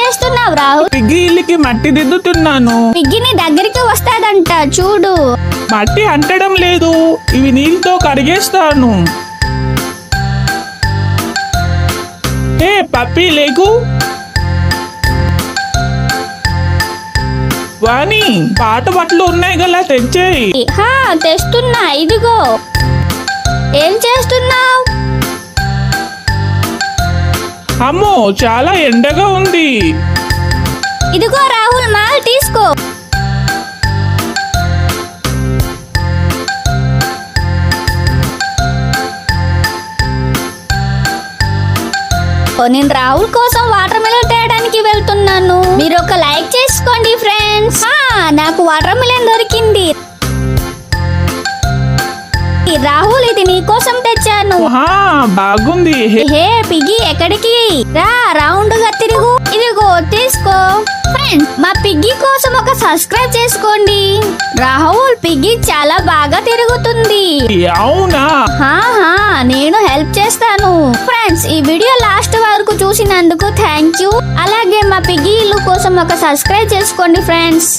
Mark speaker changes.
Speaker 1: చేస్తున్నావు రాహుల్?
Speaker 2: పిగ్గి ఇల్లుకి మట్టి దిద్దుతున్నాను.
Speaker 1: పిగ్గిని దగ్గరికి వస్తాదంట చూడు.
Speaker 2: మట్టి అంటడం లేదు, ఇవి నీళ్ళతో కడిగేస్తాను. ఏ పప్పి లేకు. వాణి పాత బట్టలు ఉన్నాయి గలా తెచ్చేయి.
Speaker 1: హా తెస్తున్నా, ఇదిగో. ఏం చేస్తున్నావు?
Speaker 2: అమ్మో చాలా ఎండగా ఉంది.
Speaker 1: ఇదిగో రాహుల్, మాల్ తీసుకో. నేను రాహుల్ కోసం వాటర్ మిలన్ తేయడానికి వెళ్తున్నాను. మీరు ఒక లైక్ చేసుకోండి ఫ్రెండ్స్. నాకు వాటర్ మిలన్ దొరికింది. రాహుల్, ఇది నీ కోసం తెచ్చాను.
Speaker 2: బాగుంది.
Speaker 1: హే పిగ్గి, ఎక్కడికి రా, రౌండ్ గా తిరుగు. ఇదిగో తీసుకో. ఫ్రెండ్స్, మా పిగ్గి కోసం ఒక సబ్స్క్రైబ్ చేసుకోండి. రాహుల్, పిగ్గి చాలా బాగా తిరుగుతుంది.
Speaker 2: అవునా?
Speaker 1: నేను హెల్ప్ చేస్తాను. ఫ్రెండ్స్, ఈ వీడియో లాస్ట్ వరకు చూసినందుకు థ్యాంక్ యూ. అలాగే మా పిగ్గి ఇల్లు కోసం ఒక సబ్స్క్రైబ్ చేసుకోండి ఫ్రెండ్స్.